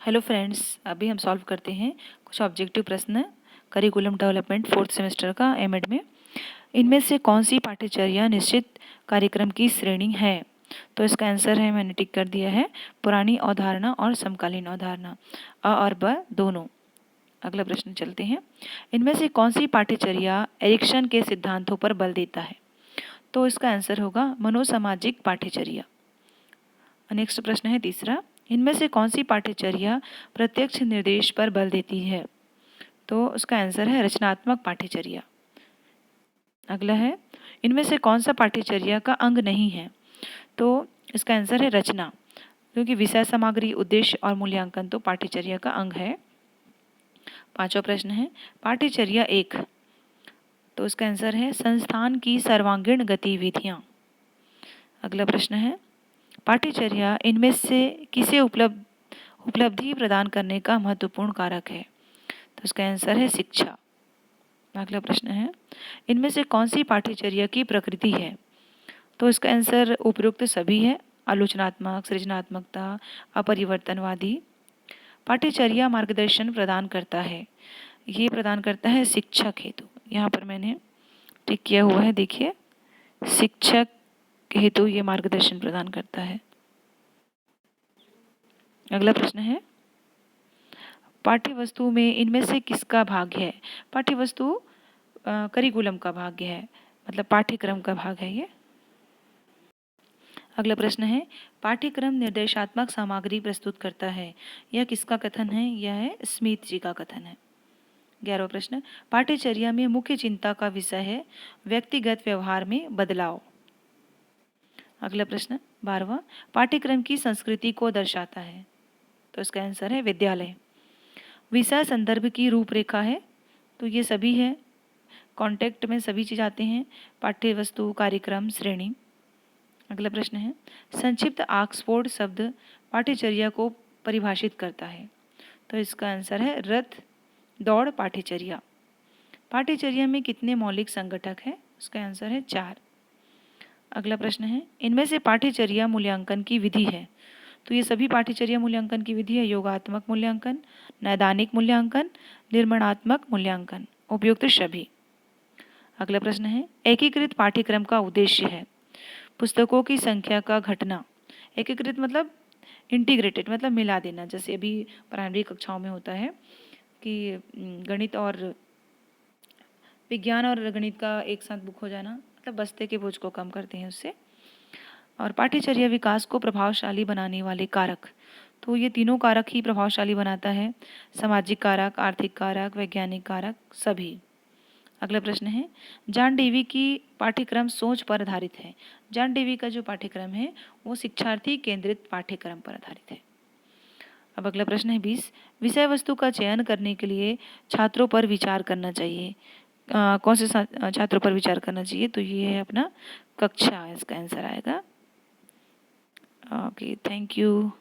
Hello friends, अभी हम solve करते हैं कुछ ऑब्जेक्टिव प्रश्न करिकुलम डेवलपमेंट 4th सेमेस्टर का एमएड में। इनमें से कौन सी पाठ्यचर्या निश्चित कार्यक्रम की श्रेणी है? तो इसका आंसर है, मैंने टिक कर दिया है, पुरानी अवधारणा और समकालीन अवधारणा, अ और ब दोनों। अगला प्रश्न चलते हैं। इनमें से कौन सी पाठ्यचर्या एरिक्सन के सिद्धांतों पर बल देता है? तो इसका आंसर होगा मनोसामाजिक पाठ्यचर्या। नेक्स्ट प्रश्न है तीसरा। इनमें से कौन सी पाठ्यचर्या प्रत्यक्ष निर्देश पर बल देती है? तो उसका आंसर है रचनात्मक पाठ्यचर्या। अगला है, इनमें से कौन सा पाठ्यचर्या का अंग नहीं है? तो इसका आंसर है रचना, क्योंकि विषय सामग्री, उद्देश्य और मूल्यांकन तो पाठ्यचर्या का अंग है। पांचवा प्रश्न है पाठ्यचर्या 1। तो इसका आंसर है संस्थान की सर्वांगीण गतिविधियां। अगला प्रश्न है पाठ्यचर्या इनमें से किसे उपलब्धि प्रदान करने का महत्वपूर्ण कारक है? तो इसका आंसर है शिक्षा। अगला प्रश्न है इनमें से कौन सी पाठ्यचर्या की प्रकृति है? तो इसका आंसर उपयुक्त सभी है, आलोचनात्मक, सृजनात्मकता, अपरिवर्तनवादी। पाठ्यचर्या मार्गदर्शन प्रदान करता है, ये प्रदान करता है शिक्षक हेतु। यहाँ पर मैंने टिक किया हुआ है, देखिए, शिक्षक हेतु ये मार्गदर्शन प्रदान करता है। अगला प्रश्न है पाठ्यवस्तु में इनमें से किसका भाग है? पाठ्यवस्तु करिकुलम का भाग है, मतलब पाठ्यक्रम का भाग है ये। अगला प्रश्न है पाठ्यक्रम निर्देशात्मक सामग्री प्रस्तुत करता है, यह किसका कथन है? यह है स्मिथ जी का कथन है। 11वां प्रश्न पाठ्यचर्या में मुख्य चिंता का विषय है व्यक्तिगत व्यवहार में बदलाव। अगला प्रश्न 12वां पाठ्यक्रम की संस्कृति को दर्शाता है। तो इसका आंसर है विद्यालय। विषय संदर्भ की रूपरेखा है, तो ये सभी है, कॉन्टेक्ट में सभी चीज आते हैं, पाठ्य वस्तु, कार्यक्रम, श्रेणी। अगला प्रश्न है संक्षिप्त ऑक्सफोर्ड शब्द पाठ्यचर्या को परिभाषित करता है। तो इसका आंसर है रथ दौड़ पाठ्यचर्या। पाठ्यचर्या में कितने मौलिक संगठक है? उसका आंसर है 4। अगला प्रश्न है इनमें से पाठ्यचर्या मूल्यांकन की विधि है? तो ये सभी पाठ्यचर्या मूल्यांकन की विधि है योगात्मक मूल्यांकन, नैदानिक मूल्यांकन, निर्माणात्मक मूल्यांकन, उपयुक्त सभी। अगला प्रश्न है एकीकृत पाठ्यक्रम का उद्देश्य है? पुस्तकों की संख्या का घटना। एकीकृत मतलब इंटीग्रेटेड, मतलब मिला देना, जैसे अभी प्राइमरी कक्षाओं में होता है कि गणित और विज्ञान और गणित का एक साथ बुक हो जाना, मतलब बस्ते के बोझ को कम करते हैं उससे। और पाठ्यचर्या विकास को प्रभावशाली बनाने वाले कारक, तो ये तीनों कारक ही प्रभावशाली बनाता है, सामाजिक कारक, आर्थिक कारक, वैज्ञानिक कारक, सभी। अगला प्रश्न है जॉन डेवी की पाठ्यक्रम सोच पर आधारित है। जॉन डेवी का जो पाठ्यक्रम है वो शिक्षार्थी केंद्रित पाठ्यक्रम पर आधारित है। अब अगला प्रश्न है 20 विषय वस्तु का चयन करने के लिए छात्रों पर विचार करना चाहिए। कौन से छात्रों पर विचार करना चाहिए? तो ये है अपना कक्षा, इसका आंसर आएगा। Okay, thank you.